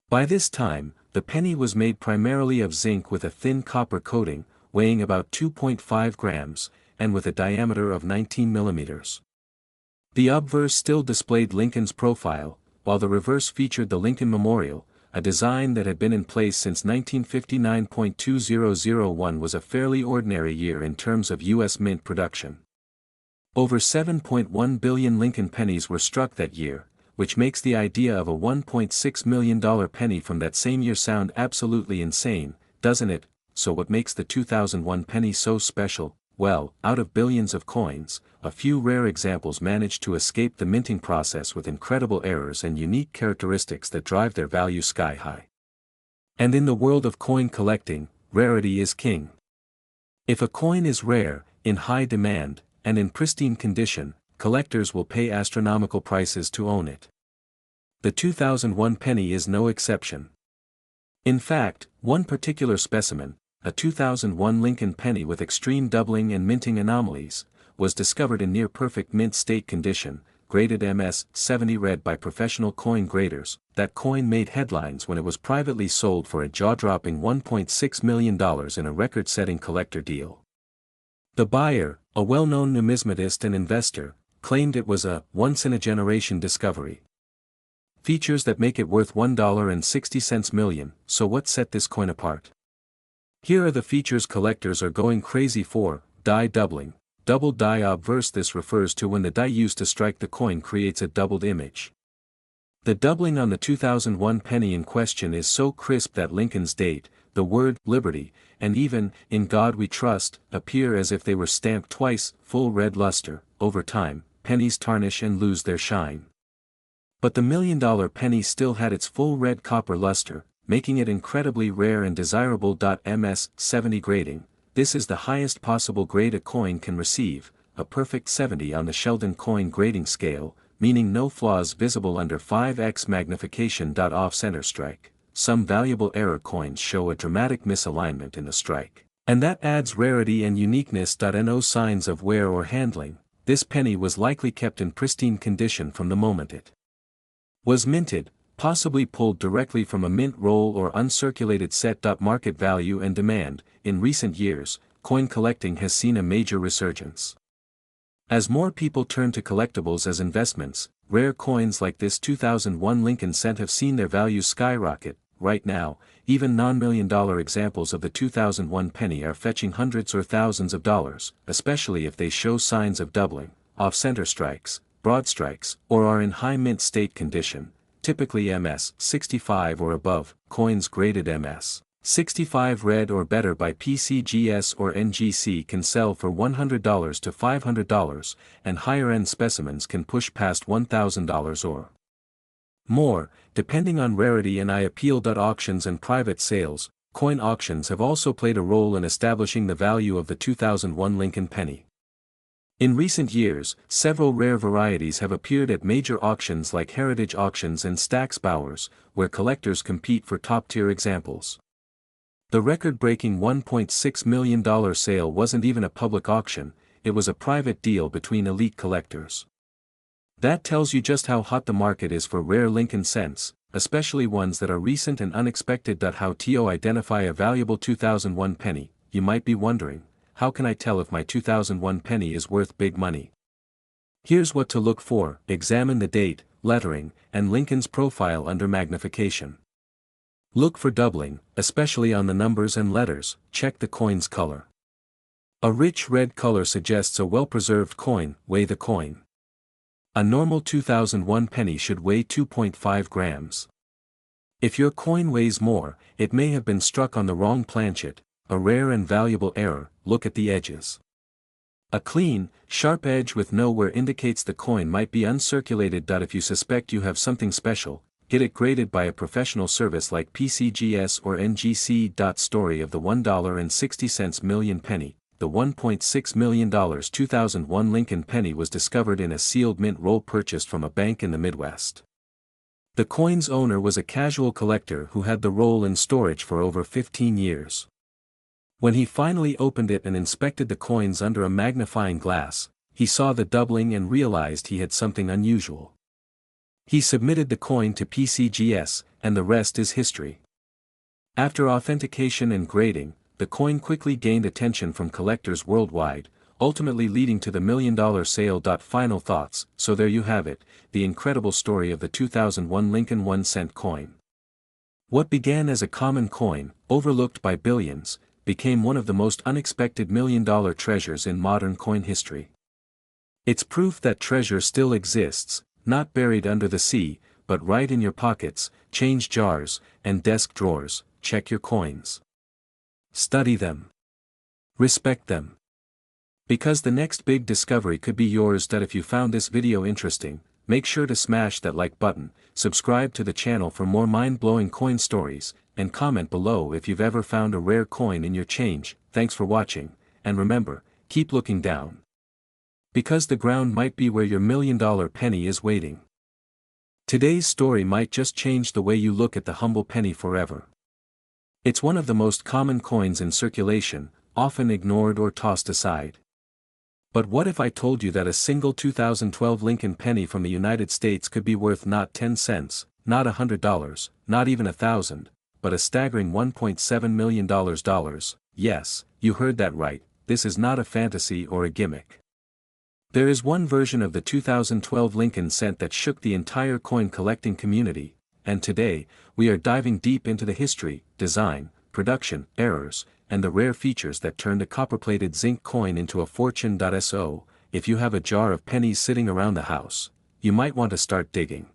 [SPEAKER 1] By this time, the penny was made primarily of zinc with a thin copper coating, weighing about 2.5 grams, and with a diameter of 19 millimeters. The obverse still displayed Lincoln's profile, while the reverse featured the Lincoln Memorial, a design that had been in place since 1959. 2001 was a fairly ordinary year in terms of U.S. mint production. Over 7.1 billion Lincoln pennies were struck that year, which makes the idea of a $1.6 million penny from that same year sound absolutely insane, doesn't it? So what makes the 2001 penny so special? Well, out of billions of coins, a few rare examples managed to escape the minting process with incredible errors and unique characteristics that drive their value sky high. And in the world of coin collecting, rarity is king. If a coin is rare, in high demand, and in pristine condition, collectors will pay astronomical prices to own it. The 2001 penny is no exception. In fact, one particular specimen, a 2001 Lincoln penny with extreme doubling and minting anomalies, was discovered in near-perfect mint state condition, graded MS-70 red by professional coin graders. That coin made headlines when it was privately sold for a jaw-dropping $1.6 million in a record-setting collector deal. The buyer, a well-known numismatist and investor, claimed it was a once-in-a-generation discovery. Features that make it worth $1.60 million. So what set this coin apart? Here are the features collectors are going crazy for: die doubling. Double die obverse. This refers to when the die used to strike the coin creates a doubled image. The doubling on the 2001 penny in question is so crisp that Lincoln's date, the word liberty, and even in God We Trust appear as if they were stamped twice. Full red luster. Over time, pennies tarnish and lose their shine. But the $1 million penny still had its full red copper luster, making it incredibly rare and desirable. MS-70 grading. This is the highest possible grade a coin can receive, a perfect 70 on the Sheldon coin grading scale, meaning no flaws visible under 5x magnification. Off-center strike. Some valuable error coins show a dramatic misalignment in the strike, and that adds rarity and uniqueness. No signs of wear or handling. This penny was likely kept in pristine condition from the moment it was minted, possibly pulled directly from a mint roll or uncirculated set. Market value and demand. In recent years, coin collecting has seen a major resurgence. As more people turn to collectibles as investments, rare coins like this 2001 Lincoln cent have seen their value skyrocket. Right now, even non-million-dollar examples of the 2001 penny are fetching hundreds or thousands of dollars, especially if they show signs of doubling, off-center strikes, broad strikes, or are in high mint state condition. Typically MS-65 or above. Coins graded MS-65 red or better by PCGS or NGC can sell for $100 to $500, and higher-end specimens can push past $1,000 or more, depending on rarity and appeal. Auctions and private sales. Coin auctions have also played a role in establishing the value of the 2001 Lincoln penny. In recent years, several rare varieties have appeared at major auctions like Heritage Auctions and Stack's Bowers, where collectors compete for top-tier examples. The record-breaking $1.6 million sale wasn't even a public auction, it was a private deal between elite collectors. That tells you just how hot the market is for rare Lincoln cents, especially ones that are recent and unexpected. How to identify a valuable 2001 penny? You might be wondering, how can I tell if my 2001 penny is worth big money? Here's what to look for. Examine the date, lettering, and Lincoln's profile under magnification. Look for doubling, especially on the numbers and letters. Check the coin's color. A rich red color suggests a well-preserved coin. Weigh the coin. A normal 2001 penny should weigh 2.5 grams. If your coin weighs more, it may have been struck on the wrong planchet, a rare and valuable error. Look at the edges. A clean, sharp edge with no wear indicates the coin might be uncirculated. If you suspect you have something special, get it graded by a professional service like PCGS or NGC. Story of the $1.60 million penny. The $1.6 million 2001 Lincoln penny was discovered in a sealed mint roll purchased from a bank in the Midwest. The coin's owner was a casual collector who had the roll in storage for over 15 years. When he finally opened it and inspected the coins under a magnifying glass, he saw the doubling and realized he had something unusual. He submitted the coin to PCGS, and the rest is history. After authentication and grading, the coin quickly gained attention from collectors worldwide, ultimately leading to the million-dollar sale. Final thoughts. So there you have it, the incredible story of the 2001 Lincoln 1-cent coin. What began as a common coin, overlooked by billions, became one of the most unexpected million-dollar treasures in modern coin history. It's proof that treasure still exists, not buried under the sea, but right in your pockets, change jars, and desk drawers. Check your coins. Study them. Respect them. Because the next big discovery could be yours. If you found this video interesting, make sure to smash that like button, subscribe to the channel for more mind-blowing coin stories, and comment below if you've ever found a rare coin in your change. Thanks for watching, and remember, keep looking down. Because the ground might be where your million-dollar penny is waiting. Today's story might just change the way you look at the humble penny forever. It's one of the most common coins in circulation, often ignored or tossed aside. But what if I told you that a single 2012 Lincoln penny from the United States could be worth not 10 cents, not $100, not even $1,000, but a staggering $1.7 million? Yes, you heard that right, this is not a fantasy or a gimmick. There is one version of the 2012 Lincoln cent that shook the entire coin collecting community, and today, we are diving deep into the history, design, production, errors, and the rare features that turned a copper-plated zinc coin into a fortune. So, if you have a jar of pennies sitting around the house, you might want to start digging.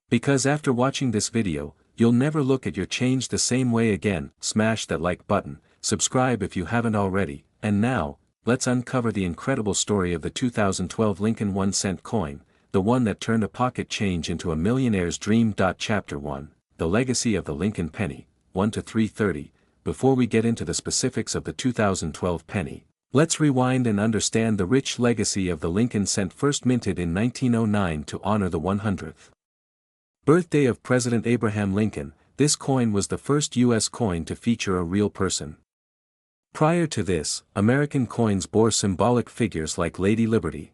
[SPEAKER 1] Because after watching this video, you'll never look at your change the same way again. Smash that like button, subscribe if you haven't already, and now, let's uncover the incredible story of the 2012 Lincoln 1-cent coin, the one that turned a pocket change into a millionaire's dream. Chapter 1, The Legacy of the Lincoln Penny, 1 to 330. Before we get into the specifics of the 2012 penny, let's rewind and understand the rich legacy of the Lincoln cent. First minted in 1909 to honor the 100th birthday of President Abraham Lincoln, this coin was the first U.S. coin to feature a real person. Prior to this, American coins bore symbolic figures like Lady Liberty.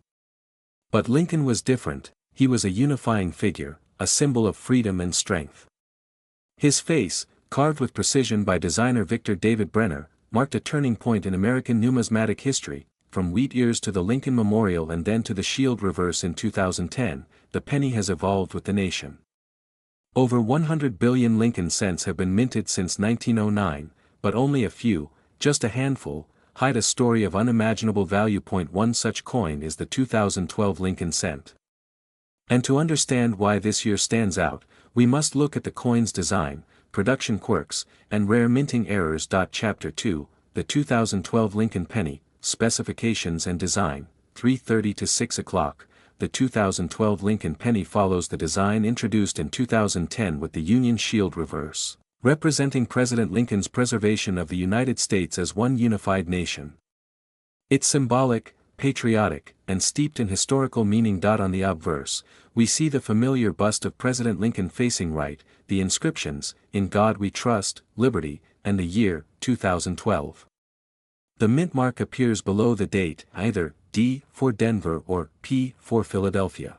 [SPEAKER 1] But Lincoln was different. He was a unifying figure, a symbol of freedom and strength. His face, carved with precision by designer Victor David Brenner, marked a turning point in American numismatic history. From wheat ears to the Lincoln Memorial and then to the shield reverse in 2010, the penny has evolved with the nation. Over 100 billion Lincoln cents have been minted since 1909, but only a few, just a handful, hide a story of unimaginable value. One such coin is the 2012 Lincoln cent. And to understand why this year stands out, we must look at the coin's design, production quirks, and rare minting errors. Chapter 2, The 2012 Lincoln Penny, Specifications and Design, 3:30 to 6 o'clock. The 2012 Lincoln Penny follows the design introduced in 2010 with the Union Shield reverse, representing President Lincoln's preservation of the United States as one unified nation. It's symbolic, patriotic, and steeped in historical meaning. On the obverse, we see the familiar bust of President Lincoln facing right, the inscriptions, "In God We Trust," "Liberty," and the year, 2012. The mint mark appears below the date, either D for Denver or P for Philadelphia.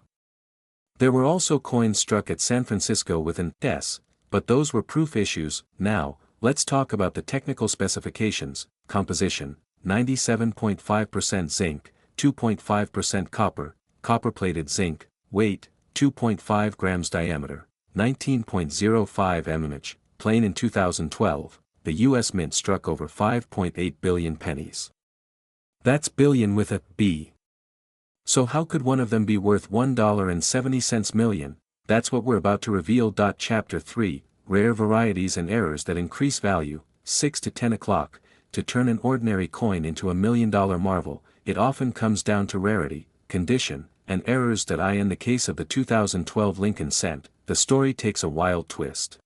[SPEAKER 1] There were also coins struck at San Francisco with an S, but those were proof issues. Now, let's talk about the technical specifications. Composition: 97.5% zinc, 2.5% copper, copper-plated zinc. Weight: 2.5 grams. Diameter: 19.05 mm. Plain. In 2012, the U.S. Mint struck over 5.8 billion pennies. That's billion with a B. So how could one of them be worth $1.70 million? That's what we're about to reveal. Chapter 3, Rare Varieties and Errors that Increase Value, 6 to 10 o'clock. To turn an ordinary coin into a million-dollar marvel, it often comes down to rarity, condition, and errors. In the case of the 2012 Lincoln cent, the story takes a wild twist.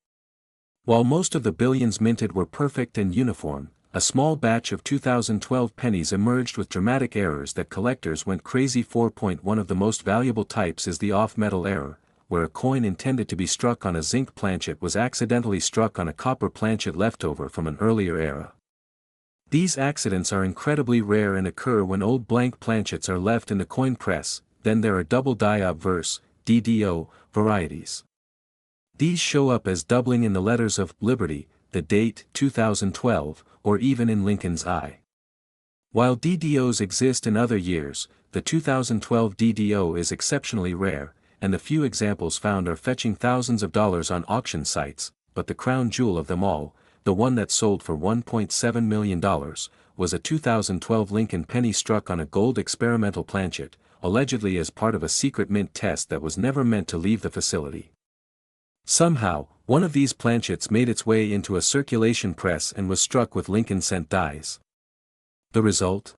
[SPEAKER 1] While most of the billions minted were perfect and uniform, a small batch of 2012 pennies emerged with dramatic errors that collectors went crazy for. One of the most valuable types is the off-metal error, where a coin intended to be struck on a zinc planchet was accidentally struck on a copper planchet leftover from an earlier era. These accidents are incredibly rare and occur when old blank planchets are left in the coin press. Then there are double die obverse, DDO, varieties. These show up as doubling in the letters of Liberty, the date 2012, or even in Lincoln's eye. While DDOs exist in other years, the 2012 DDO is exceptionally rare, and the few examples found are fetching thousands of dollars on auction sites, but the crown jewel of them all, the one that sold for $1.7 million, was a 2012 Lincoln penny struck on a gold experimental planchet, allegedly as part of a secret mint test that was never meant to leave the facility. Somehow, one of these planchets made its way into a circulation press and was struck with Lincoln cent dies. The result?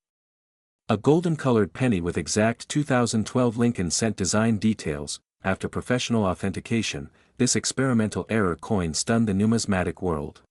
[SPEAKER 1] A golden-colored penny with exact 2012 Lincoln cent design details. After professional authentication, this experimental error coin stunned the numismatic world.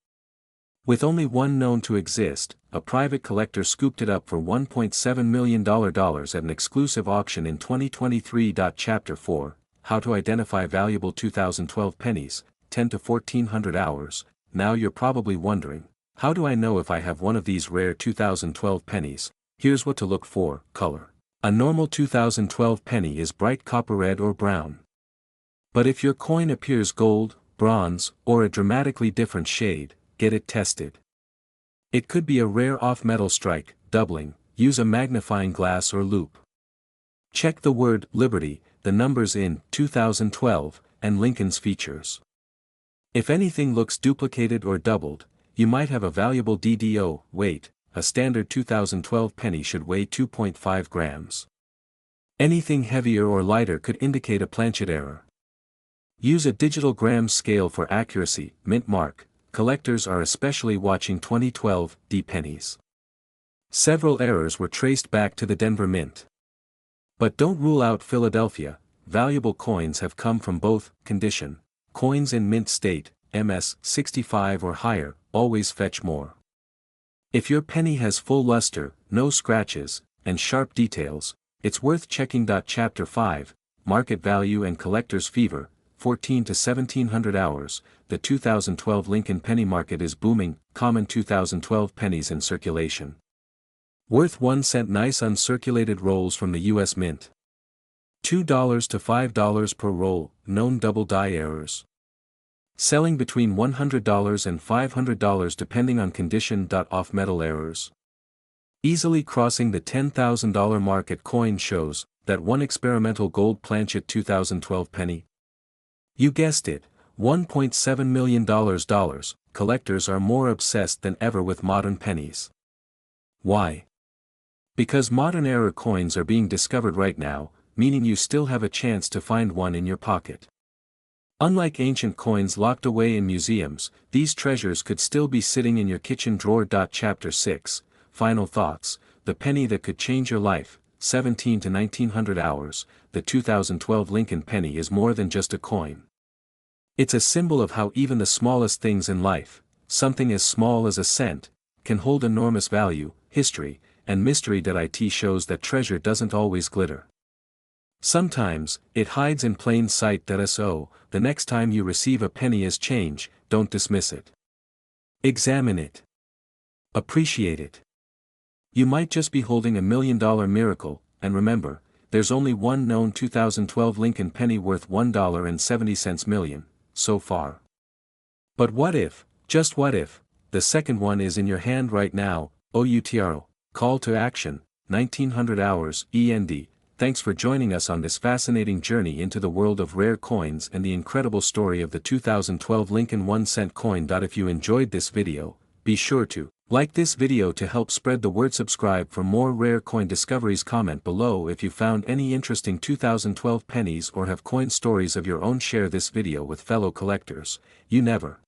[SPEAKER 1] With only one known to exist, a private collector scooped it up for $1.7 million at an exclusive auction in 2023. Chapter 4, How to Identify Valuable 2012 Pennies, 10 to 1400 Hours. Now you're probably wondering, how do I know if I have one of these rare 2012 pennies? Here's what to look for. Color. A normal 2012 penny is bright copper red or brown. But if your coin appears gold, bronze, or a dramatically different shade, get it tested. It could be a rare off-metal strike, doubling. Use a magnifying glass or loupe. Check the word Liberty, the numbers in 2012, and Lincoln's features. If anything looks duplicated or doubled, you might have a valuable DDO. Weight. A standard 2012 penny should weigh 2.5 grams. Anything heavier or lighter could indicate a planchet error. Use a digital grams scale for accuracy. Mint mark. Collectors are especially watching 2012 D pennies. Several errors were traced back to the Denver Mint. But don't rule out Philadelphia. Valuable coins have come from both. Condition. Coins in mint state, MS 65 or higher, always fetch more. If your penny has full luster, no scratches, and sharp details, it's worth checking. Chapter 5, Market Value and Collector's Fever, 14 to 1700 Hours. The 2012 Lincoln penny market is booming. Common 2012 pennies in circulation. Worth 1 cent. Nice uncirculated rolls from the U.S. Mint. $2 to $5 per roll. Known double die errors. Selling between $100 and $500 depending on condition. Off-metal errors. Easily crossing the $10,000 mark at coin shows. That one experimental gold planchet 2012 penny. You guessed it, $1.7 million. Collectors are more obsessed than ever with modern pennies. Why? Because modern era coins are being discovered right now, meaning you still have a chance to find one in your pocket. Unlike ancient coins locked away in museums, these treasures could still be sitting in your kitchen drawer. Chapter 6, Final Thoughts, The Penny That Could Change Your Life, 17 to 1900 Hours. The 2012 Lincoln penny is more than just a coin. It's a symbol of how even the smallest things in life, something as small as a cent, can hold enormous value, history, and mystery. It shows that treasure doesn't always glitter. Sometimes, it hides in plain sight. So, the next time you receive a penny as change, don't dismiss it. Examine it. Appreciate it. You might just be holding $1 million miracle, and remember, there's only one known 2012 Lincoln penny worth $1.70 million, so far. But what if, just what if, the second one is in your hand right now? OUTRO, Call to Action, 1900 Hours, END. Thanks for joining us on this fascinating journey into the world of rare coins and the incredible story of the 2012 Lincoln 1-cent coin. If you enjoyed this video, be sure to like this video to help spread the word. Subscribe for more rare coin discoveries. Comment below if you found any interesting 2012 pennies or have coin stories of your own. Share this video with fellow collectors. You never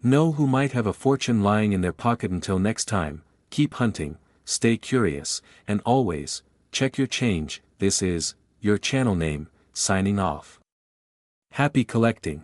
[SPEAKER 1] know who might have a fortune lying in their pocket. Until next time, keep hunting, stay curious, and always check your change. This is your channel name, signing off. Happy collecting.